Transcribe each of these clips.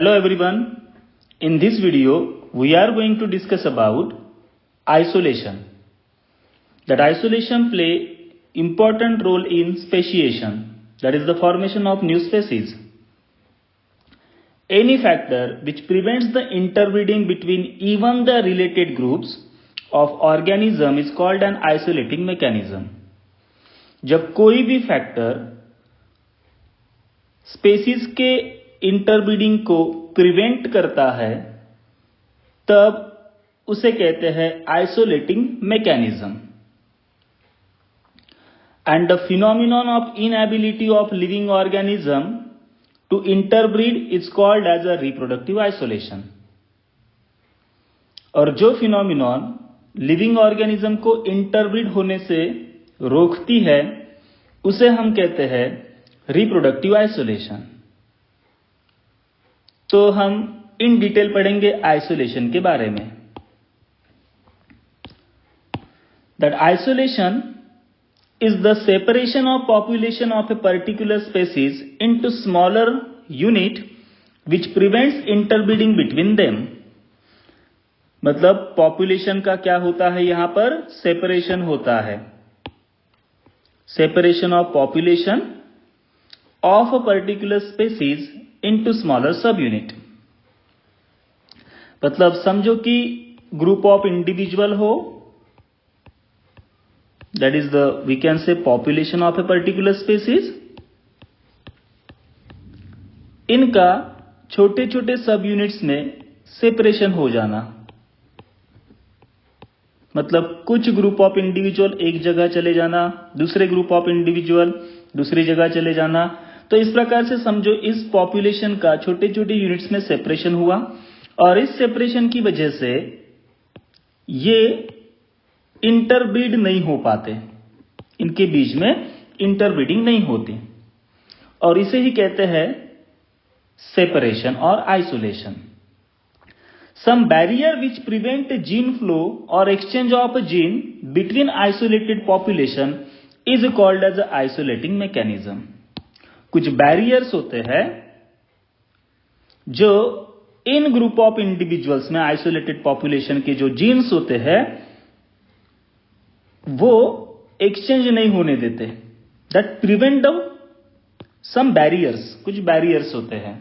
Hello everyone, in this video we are going to discuss about isolation. That isolation play important role in speciation, that is the formation of new species. Any factor which prevents the interbreeding between even the related groups of organism is called an isolating mechanism. जब कोई भी factor species के interbreeding को prevent करता है तब उसे कहते हैं isolating mechanism. And the phenomenon of inability of living organism to interbreed is called as a reproductive isolation. और जो फिनोमिनन लिविंग ऑर्गेनिज्म को इंटरब्रीड होने से रोकती है उसे हम कहते हैं रिप्रोडक्टिव आइसोलेशन. तो हम इन डिटेल पढ़ेंगे आइसोलेशन के बारे में. That isolation is the separation of population of a particular species into smaller unit which prevents interbreeding between them. मतलब पॉपुलेशन का क्या होता है, यहां पर सेपरेशन होता है. Separation of population of a particular species into smaller subunit. मतलब समझो कि ग्रुप ऑफ इंडिविजुअल हो, that is the we can say population of a particular species. इनका छोटे छोटे सब यूनिट्स में सेपरेशन हो जाना. मतलब कुछ ग्रुप ऑफ इंडिविजुअल एक जगह चले जाना, दूसरे ग्रुप ऑफ इंडिविजुअल दूसरी जगह चले जाना. तो इस प्रकार से समझो इस पॉपुलेशन का छोटे छोटे यूनिट्स में सेपरेशन हुआ और इस सेपरेशन की वजह से ये इंटरब्रीड नहीं हो पाते, इनके बीच में इंटरब्रीडिंग नहीं होती और इसे ही कहते हैं सेपरेशन और isolation. Some barrier which prevent gene flow और exchange of gene between isolated population is called as isolating mechanism. कुछ बैरियर्स होते हैं जो इन ग्रुप ऑफ इंडिविजुअल्स में आइसोलेटेड पॉपुलेशन के जो जीन्स होते हैं वो एक्सचेंज नहीं होने देते. That prevent the some barriers, कुछ बैरियर्स होते हैं.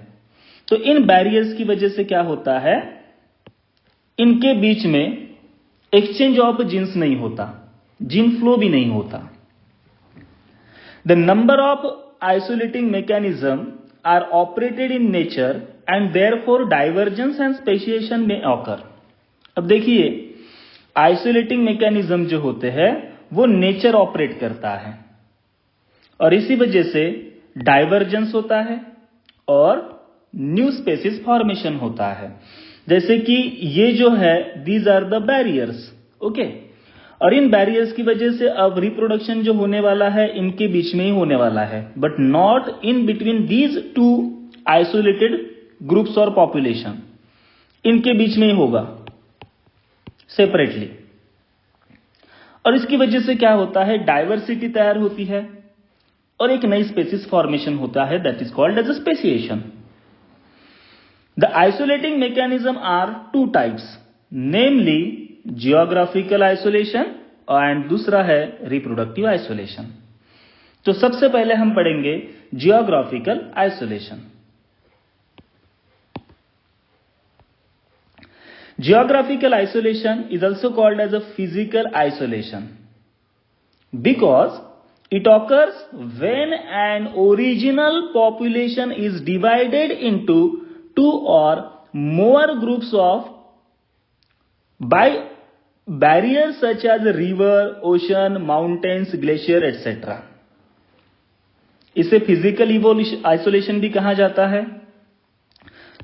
तो इन बैरियर्स की वजह से क्या होता है, इनके बीच में एक्सचेंज ऑफ जीन्स नहीं होता, जीन फ्लो भी नहीं होता. The number of isolating mechanism are operated in nature and therefore divergence and speciation may occur. अब देखिए आइसोलेटिंग मैकेनिज्म जो होते हैं वो नेचर ऑपरेट करता है और इसी वजह से डाइवर्जेंस होता है और न्यू स्पेसिस फॉर्मेशन होता है. जैसे कि ये जो है these are the barriers, okay. और इन बैरियर्स की वजह से अब रिप्रोडक्शन जो होने वाला है इनके बीच में ही होने वाला है, but not in between these two isolated groups और पॉपुलेशन. इनके बीच में ही होगा सेपरेटली. और इसकी वजह से क्या होता है, डाइवर्सिटी तैयार होती है और एक नई स्पेसिस फॉर्मेशन होता है, that is called as a speciation. The isolating mechanism are two types, namely geographical isolation and दूसरा है रिप्रोडक्टिव आइसोलेशन. तो सबसे पहले हम पढ़ेंगे geographical isolation. Geographical isolation is also called as a physical isolation because it occurs when an original population is divided into two और more groups of by barriers such as river, ocean, mountains, glacier, etc. इसे physical isolation भी कहा जाता है.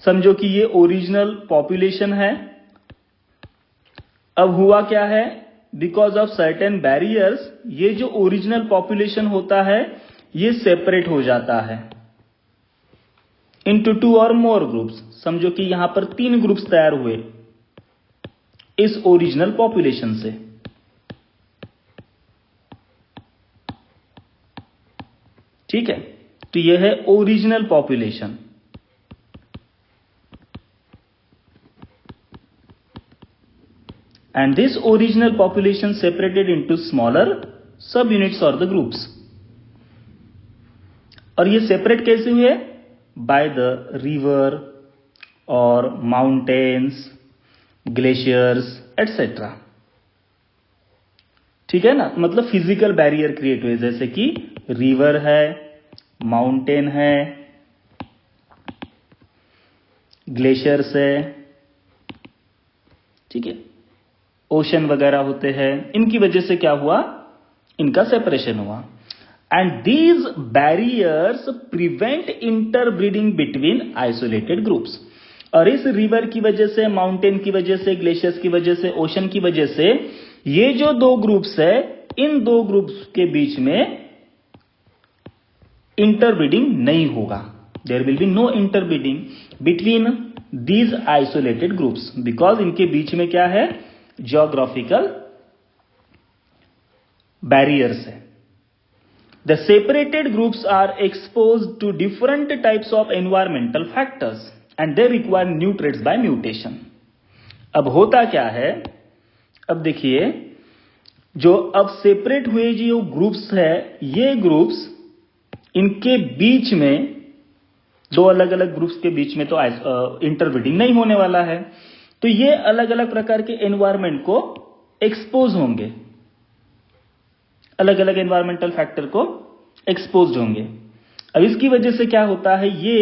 समझो कि ये original population है. अब हुआ क्या है, बिकॉज ऑफ सर्टेन बैरियर्स ये जो ओरिजिनल पॉपुलेशन होता है ये सेपरेट हो जाता है इनटू टू और मोर ग्रुप्स. समझो कि यहां पर 3 ग्रुप्स तैयार हुए इस ओरिजिनल पॉपुलेशन से. ठीक है, तो यह है original population. and this original population separated into smaller subunits or the groups. और ये सेपरेट कैसे हुए? बाय द रिवर और माउंटेन्स, ग्लेशियर्स एटसेट्रा। ठीक है ना, मतलब फिजिकल बैरियर क्रिएट हुए, जैसे कि रिवर है, माउंटेन है, ग्लेशियर्स है, ठीक है, ओशन वगैरह होते हैं, इनकी वजह से क्या हुआ? इनका सेपरेशन हुआ। And these barriers prevent interbreeding between isolated groups. और इस रिवर की वजह से, माउंटेन की वजह से, ग्लेशियर्स की वजह से, ओशन की वजह से ये जो दो ग्रुप्स है, इन दो ग्रुप्स के बीच में इंटरब्रीडिंग नहीं होगा। There will be no interbreeding between these isolated groups, because इनके बीच में क्या है? ज्योग्राफिकल बैरियर्स है। The separated groups are exposed to different types of environmental factors and they require new traits by mutation. अब होता क्या है? अब देखिए, जो अब सेपरेट हुए जो ग्रुप्स है, ये ग्रुप्स, इनके बीच में, दो अलग अलग ग्रुप्स के बीच में तो इंटरब्रीडिंग नहीं होने वाला है, तो ये अलग अलग प्रकार के एनवायरमेंट को एक्सपोज होंगे, अलग अलग एनवायरमेंटल फैक्टर को एक्सपोज होंगे। अब इसकी वजह से क्या होता है? ये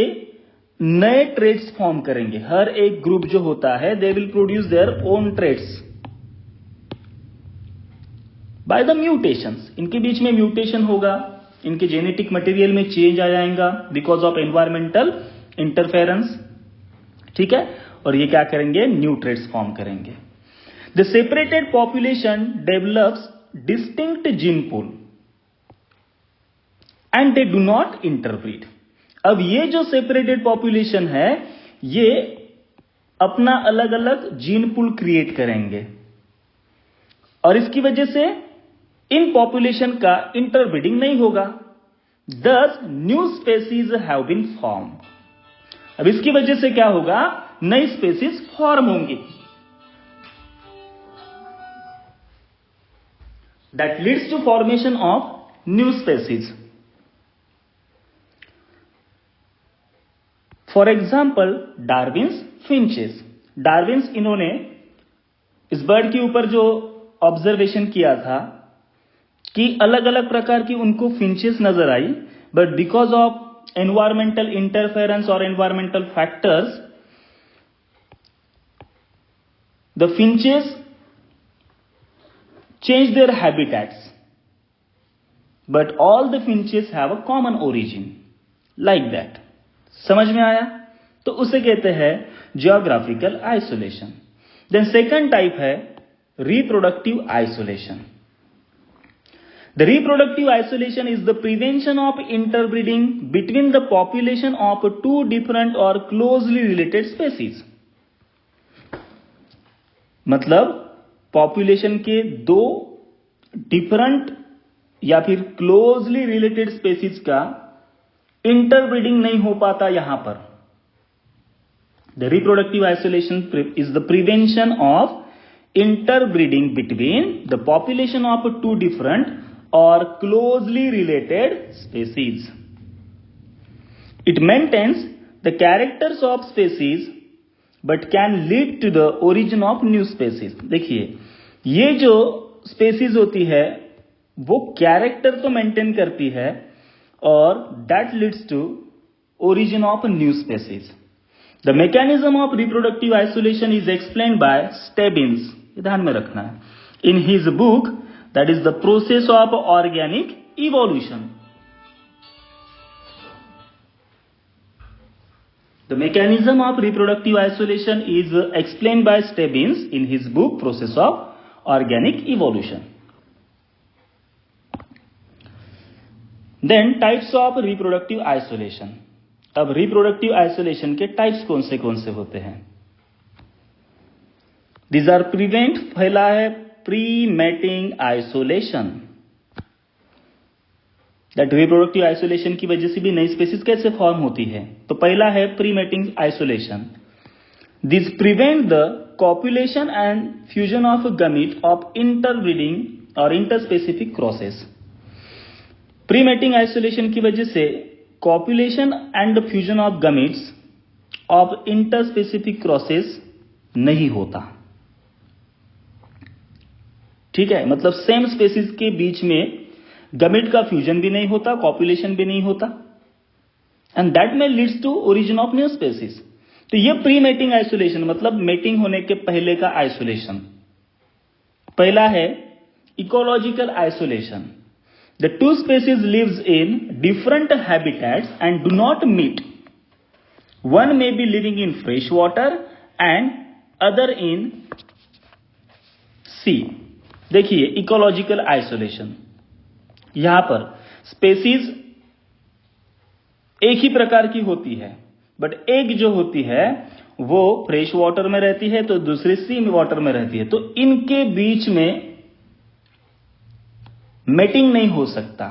नए ट्रेड्स फॉर्म करेंगे। हर एक ग्रुप जो होता है, they will produce their own traits by the mutations. इनके बीच में म्यूटेशन होगा, इनके जेनेटिक मटेरियल में चेंज आ जाएगा बिकॉज ऑफ एनवायरमेंटल इंटरफेरेंस। ठीक है, और ये क्या करेंगे? न्यू ट्रेड्स फॉर्म करेंगे। The separated population develops distinct gene pool and they do not interbreed. अब ये जो सेपरेटेड पॉपुलेशन है, ये अपना अलग अलग जीन पूल क्रिएट करेंगे और इसकी वजह से इन पॉपुलेशन का इंटरब्रीडिंग नहीं होगा। Thus new species have been form. अब इसकी वजह से क्या होगा? नई स्पेसीज फॉर्म होंगी। That leads to formation of new species. For example Darwin's finches. Darwin's, इन्होंने इस बर्ड के ऊपर जो ऑब्जर्वेशन किया था कि अलग अलग प्रकार की उनको फिंचेस नजर आई, but because of environmental interference और environmental factors, the finches change their habitats, but all the finches have a common origin, like that. समझ में आया? तो उसे कहते हैं geographical isolation. Then second type है reproductive isolation. The reproductive isolation is the prevention of interbreeding between the population of two different or closely related species. मतलब population के दो डिफरेंट या फिर क्लोजली रिलेटेड स्पेसीज का इंटरब्रीडिंग नहीं हो पाता यहां पर। The reproductive isolation is the prevention of interbreeding between the population of two different or closely related species. It maintains the characters of species but can lead to the origin of new species. देखिए, ये जो species होती है वो character तो maintain करती है और that leads to origin of a new species. The mechanism of reproductive isolation is explained by Stebbins. ध्यान में रखना है, in his book that is the process of organic evolution. The mechanism of reproductive isolation is explained by Stebbins in his book Process of Organic Evolution. Then types of reproductive isolation. अब reproductive isolation के types कौन से होते हैं? These are prevent, पहला है pre-mating isolation. That reproductive isolation की वजह से भी नई स्पेसीज कैसे फॉर्म होती है? तो पहला है pre-mating isolation. This prevent the copulation and fusion of gamete of interbreeding और इंटरस्पेसिफिक क्रॉसेस। प्रीमेटिंग आइसोलेशन की वजह से copulation and fusion of gametes of interspecific crosses नहीं होता। ठीक है, मतलब सेम स्पेसीज के बीच में गमीट का फ्यूजन भी नहीं होता, कॉपुलेशन भी नहीं होता, एंड दैट में leads to origin of new species. तो ये प्रीमेटिंग आइसोलेशन मतलब मेटिंग होने के पहले का आइसोलेशन। पहला है ecological isolation. The two species lives in different habitats and do not meet. One may be living in fresh water and other in sea. देखिए इकोलॉजिकल आइसोलेशन, यहां पर स्पेसीज एक ही प्रकार की होती है, बट एक जो होती है वो फ्रेश वाटर में रहती है तो दूसरी सी वाटर में रहती है, तो इनके बीच में मेटिंग नहीं हो सकता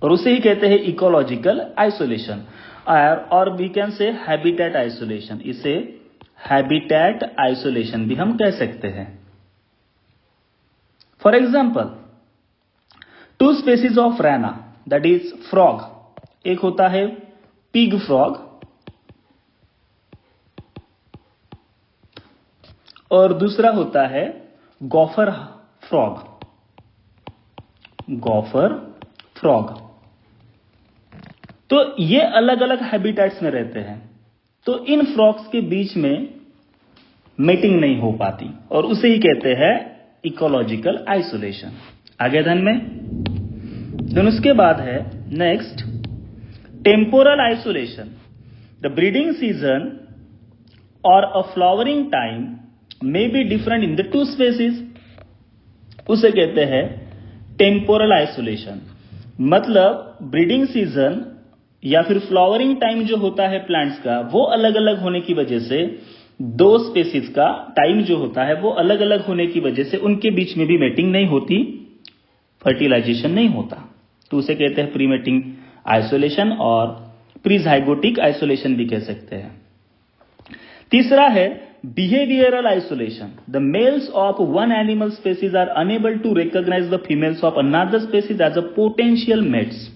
और उसे ही कहते हैं इकोलॉजिकल आइसोलेशन। और we can say habitat isolation, इसे हैबिटेट आइसोलेशन भी हम कह सकते हैं। For example two species of Rana that is frog, एक होता है पिग फ्रॉग और दूसरा होता है गॉफर फ्रॉग। गॉफर फ्रॉग, तो ये अलग अलग हैबिटेट्स में रहते हैं, तो इन फ्रॉग्स के बीच में मेटिंग नहीं हो पाती और उसे ही कहते हैं इकोलॉजिकल आइसोलेशन। आगे ध्यान में, then उसके बाद है next temporal isolation. The breeding season और a flowering time may be different in the two species, उसे कहते हैं टेम्पोरल आइसोलेशन। मतलब ब्रीडिंग सीजन या फिर फ्लावरिंग टाइम जो होता है प्लांट्स का वो अलग अलग होने की वजह से, दो स्पेसीज का टाइम जो होता है वो अलग अलग होने की वजह से उनके बीच में भी मेटिंग नहीं होती, फर्टिलाइजेशन नहीं होता, तो उसे कहते हैं प्रीमेटिंग आइसोलेशन और प्रीजाइगोटिक आइसोलेशन भी कह सकते हैं। तीसरा है behavioural isolation. The males of one animal species are unable to recognise the females of another species as a potential mates,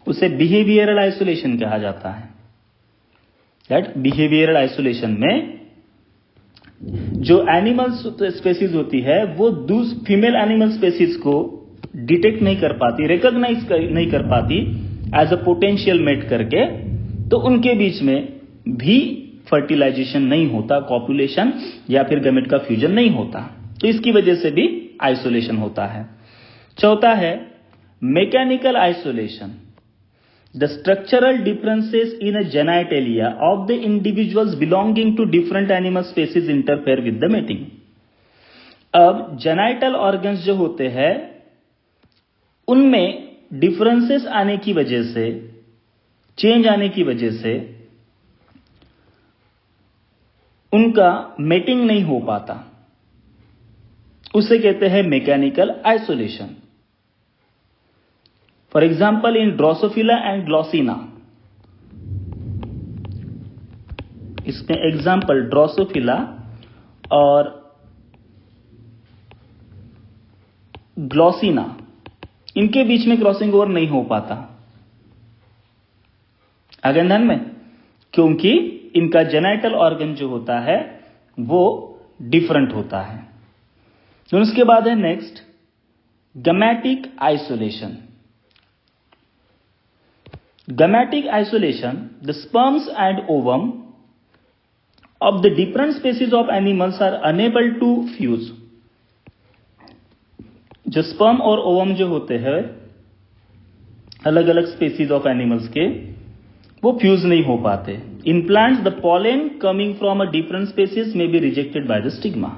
उसे बिहेवियरल आइसोलेशन कहा जाता है। दैट बिहेवियरल आइसोलेशन में जो एनिमल स्पेसीज होती है वो फीमेल एनिमल स्पेसीज को डिटेक्ट नहीं कर पाती, रिकॉग्नाइज नहीं कर पाती एज अ पोटेंशियल मेट करके, तो उनके बीच में भी फर्टिलाइजेशन नहीं होता, कॉपुलेशन या फिर गमेट का फ्यूजन नहीं होता, तो इसकी वजह से भी आइसोलेशन होता है। चौथा है mechanical isolation. The structural differences in a genitalia of the individuals belonging to different animal species interfere with the mating. अब जेनाइटल ऑर्गन्स जो होते हैं उनमें डिफरेंसेस आने की वजह से, चेंज आने की वजह से उनका मेटिंग नहीं हो पाता, उसे कहते हैं mechanical isolation. For example in Drosophila and Glossina, इसमें एग्जाम्पल ड्रोसोफिला और ग्लॉसिना, इनके बीच में क्रॉसिंग ओवर नहीं हो पाता। आगे ध्यान में, क्योंकि इनका जेनाइटल ऑर्गन जो होता है वो डिफरेंट होता है। तो उसके बाद है next gametic isolation. Gametic isolation, the sperms and ovum of the different species of animals are unable to fuse. जो स्पर्म और ओवम जो होते हैं अलग अलग स्पेसीज ऑफ एनिमल्स के, वो फ्यूज नहीं हो पाते। In plants the pollen coming from a different species may be rejected by the stigma.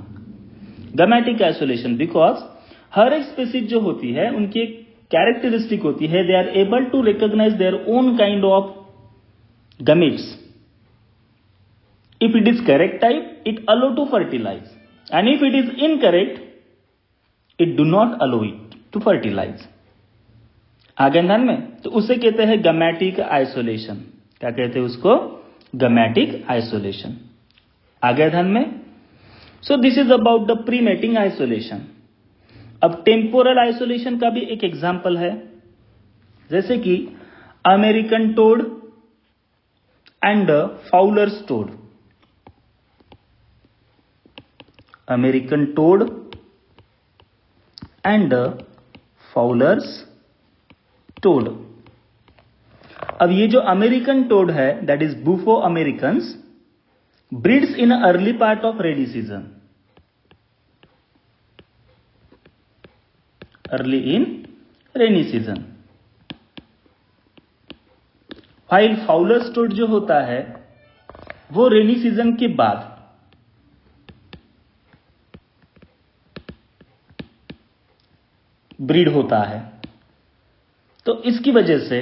Gametic isolation, because हर एक स्पेसीज जो होती है उनकी एक कैरेक्टरिस्टिक होती है, they are able to recognise their own kind of gametes. If it is correct type it allow to fertilise, and if it is incorrect it do not allow it to fertilise. आगे ध्यान में, तो उसे कहते हैं gametic isolation. क्या कहते हैं उसको? Gametic isolation. आगे ध्यान में, so this is about the pre mating isolation. अब टेम्पोरल आइसोलेशन का भी एक एग्जाम्पल है, जैसे कि American toad and Fowler's toad. American toad and Fowler's toad. अब ये जो अमेरिकन टोड है, that is Bufo Americans, breeds in early part of rainy season, early in rainy season. While Fowler's toad जो होता है वो रेनी सीजन के बाद ब्रीड होता है। तो इसकी वजह से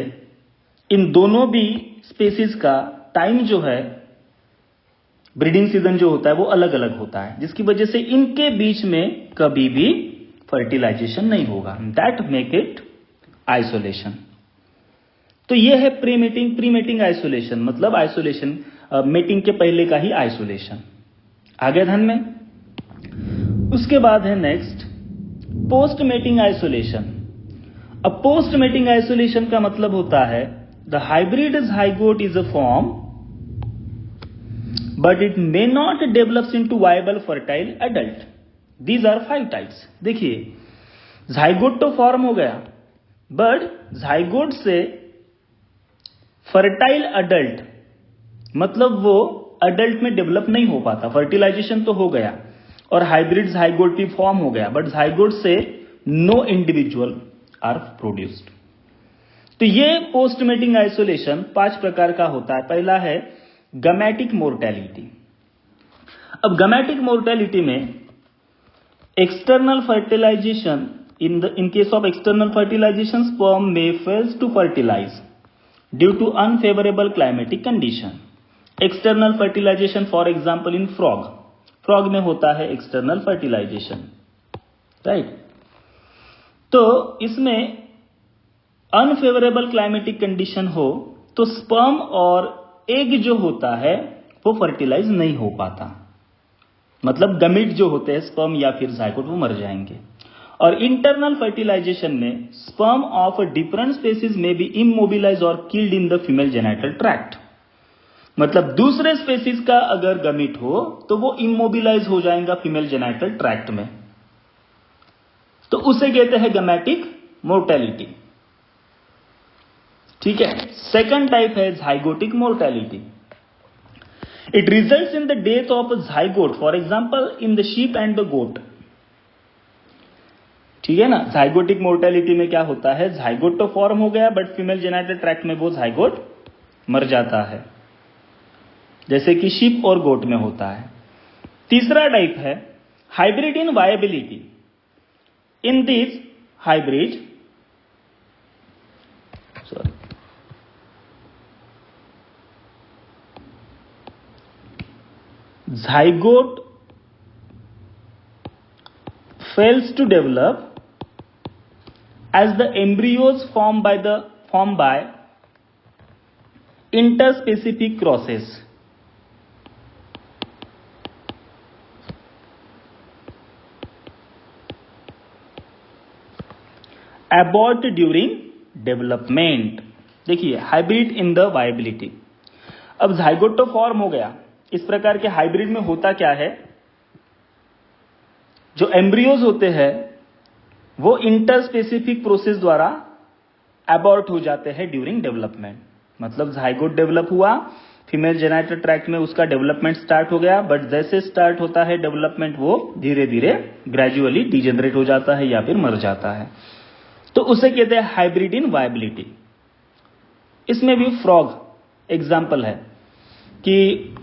इन दोनों भी स्पेसीज का टाइम जो है, ब्रीडिंग सीजन जो होता है वो अलग अलग होता है, जिसकी वजह से इनके बीच में कभी भी फर्टिलाइजेशन नहीं होगा। That make it isolation. तो ये है प्री मेटिंग आइसोलेशन, मतलब आइसोलेशन मेटिंग के पहले का ही आइसोलेशन। आगे ध्यान में। उसके बाद है नेक्स्ट पोस्ट मेटिंग आइसोलेशन। अब पोस्ट मेटिंग आइसोलेशन का मतलब होता है the hybrid zygote is a form but it may not develops into viable fertile adult. These are 5 types। देखिए zygote तो फॉर्म हो गया, बट zygote से फर्टाइल अडल्ट मतलब वो अडल्ट में डेवलप नहीं हो पाता। फर्टिलाइजेशन तो हो गया और हाइब्रिड zygote भी फॉर्म हो गया, बट zygote से नो इंडिविजुअल आर प्रोड्यूस्ड। तो ये पोस्ट मेटिंग आइसोलेशन 5 प्रकार का होता है। पहला है गैमेटिक मोर्टेलिटी। अब गैमेटिक मोर्टेलिटी में external fertilisation, in case of external fertilisation sperm may fails to fertilise due to unfavourable climatic condition. External fertilisation for example in frog में होता है एक्सटर्नल फर्टिलाइजेशन, राइट। तो इसमें अनफेवरेबल क्लाइमेटिक कंडीशन हो तो sperm और egg जो होता है वो फर्टिलाइज नहीं हो पाता, मतलब गमीट जो होते हैं स्पर्म या फिर zygote वो मर जाएंगे। और इंटरनल फर्टिलाइजेशन में स्पर्म ऑफ डिफरेंट स्पेसीज में बी इमोबिलाइज और killed in the female genital tract, मतलब दूसरे स्पेसीज का अगर गमीट हो तो वो इमोबिलाइज हो जाएगा फीमेल जेनिटल ट्रैक्ट में, तो उसे कहते हैं गैमेटिक मोर्टेलिटी। ठीक है। सेकंड टाइप है zygotic mortality. It results in the death of zygote, for example in the sheep and the goat. ठीक है ना। zygotic मोर्टेलिटी में क्या होता है, zygote तो फॉर्म हो गया बट फीमेल जेनिटल ट्रैक्ट में वो zygote मर जाता है, जैसे कि शीप और गोट में होता है। तीसरा टाइप है hybrid in viability. In this hybrid zygote fails to develop as the embryos formed by interspecific crosses abort during development। देखिए हाइब्रिड इन द वायबिलिटी। अब zygote तो फॉर्म हो गया, इस प्रकार के हाइब्रिड में होता क्या है, जो एम्ब्रियोज होते हैं वो इंटरस्पेसिफिक प्रोसेस द्वारा अबॉर्ट हो जाते हैं ड्यूरिंग डेवलपमेंट। मतलब zygote डेवलप हुआ, फीमेल जेनिटल ट्रैक्ट में उसका डेवलपमेंट स्टार्ट हो गया, बट जैसे स्टार्ट होता है डेवलपमेंट वो धीरे धीरे ग्रेजुअली डिजेनरेट हो जाता है या फिर मर जाता है, तो उसे कहते हैं हाइब्रिड इन वायबिलिटी। इसमें भी फ्रॉग एग्जाम्पल है कि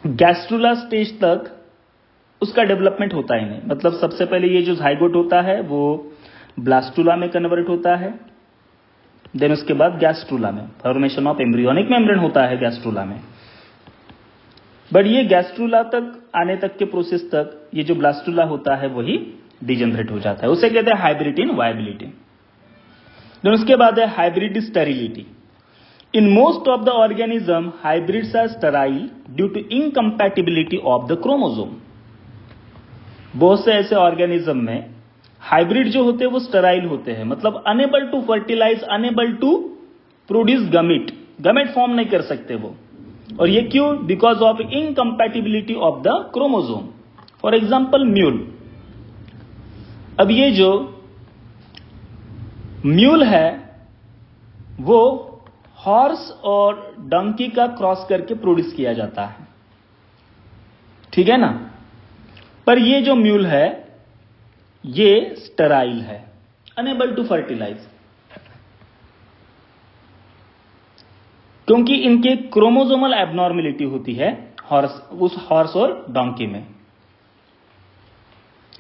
गैस्ट्रुला स्टेज तक उसका डेवलपमेंट होता ही नहीं, मतलब सबसे पहले ये जो zygote होता है वो ब्लास्टुला में कन्वर्ट होता है, देन उसके बाद गैस्ट्रुला में फॉर्मेशन ऑफ एम्ब्रियोनिक मेम्ब्रेन होता है गैस्ट्रुला में, बट ये गैस्ट्रुला तक आने तक के प्रोसेस तक ये जो ब्लास्टुला होता है वही डिजेनरेट हो जाता है, उसे कहते हैं हाइब्रिड इन वायबिलिटी। देन उसके बाद है hybrid sterility. In most of the organism, hybrids are sterile due to incompatibility of the chromosome. बहुत से ऐसे ऑर्गेनिज्म में हाइब्रिड जो होते हैं वो स्टेराइल होते हैं, मतलब unable to fertilise, unable to produce gamete, gamete form नहीं कर सकते वो। और ये क्यों? Because of incompatibility of the chromosome. For example mule. अब ये जो म्यूल है वो हॉर्स और डंकी का क्रॉस करके प्रोड्यूस किया जाता है, ठीक है ना। पर ये जो म्यूल है ये स्टेराइल है, अनेबल टू फर्टिलाइज, क्योंकि इनके क्रोमोसोमल एबनॉर्मेलिटी होती है उस हॉर्स और डोंकी में।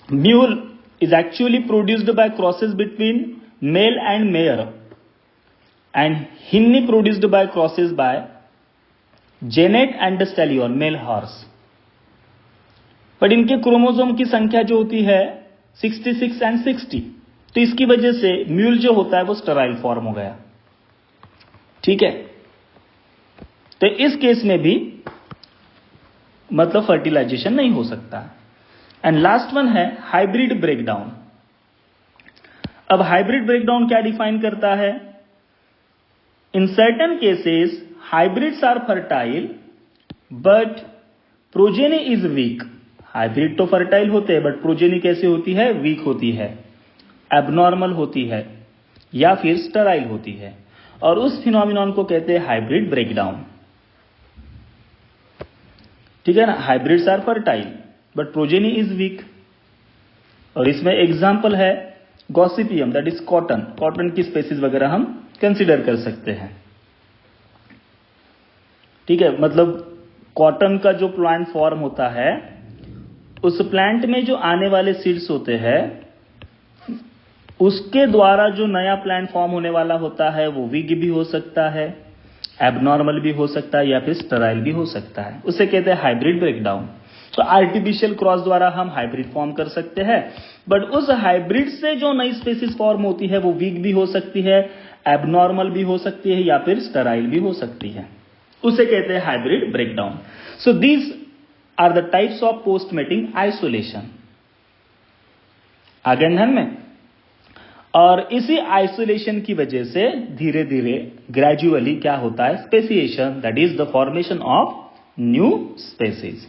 Mule is actually produced by crosses between male and mare, and hinny produced by crosses by jennet and stallion, male horse. पर इनके क्रोमोसोम की संख्या जो होती है 66 एंड 60, तो इसकी वजह से म्यूल जो होता है वो स्टेराइल फॉर्म हो गया, ठीक है। तो इस केस में भी मतलब फर्टिलाइजेशन नहीं हो सकता। एंड लास्ट वन है हाइब्रिड ब्रेकडाउन। अब हाइब्रिड ब्रेकडाउन क्या डिफाइन करता है? In certain cases hybrids are fertile but progeny is weak. Hybrid तो फर्टाइल होते हैं बट प्रोजेनी कैसे होती है? वीक होती है, एबनॉर्मल होती है या फिर स्टेराइल होती है, और उस फिनोमिनन को कहते हैं हाइब्रिड ब्रेकडाउन, ठीक है ना। Hybrids are fertile but progeny is weak, और इसमें एग्जाम्पल है Gossypium, that is cotton. Cotton की स्पेसीज वगैरह हम कंसिडर कर सकते हैं, ठीक है। मतलब कॉटन का जो प्लांट फॉर्म होता है उस प्लांट में जो आने वाले सीड्स होते हैं उसके द्वारा जो नया प्लांट फॉर्म होने वाला होता है वो वीक भी हो सकता है, एबनॉर्मल भी हो सकता है या फिर स्टेराइल भी हो सकता है, उसे कहते हैं हाइब्रिड ब्रेकडाउन। तो आर्टिफिशियल क्रॉस द्वारा हम हाइब्रिड फॉर्म कर सकते हैं, बट उस हाइब्रिड से जो नई स्पेसीज फॉर्म होती है वो वीक भी हो सकती है, एबनॉर्मल भी हो सकती है या फिर स्टेराइल भी हो सकती है, उसे कहते हैं hybrid breakdown. So these are the types of post mating isolation. आगे ध्यान में। और इसी आइसोलेशन की वजह से धीरे धीरे ग्रेजुअली क्या होता है? Speciation, that is the formation of new species.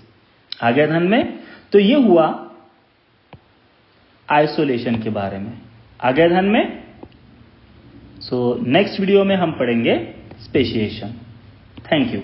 आगे ध्यान में। तो ये हुआ आइसोलेशन के बारे में। आगे ध्यान में। सो नेक्स्ट वीडियो में हम पढ़ेंगे स्पेसिएशन। Thank you.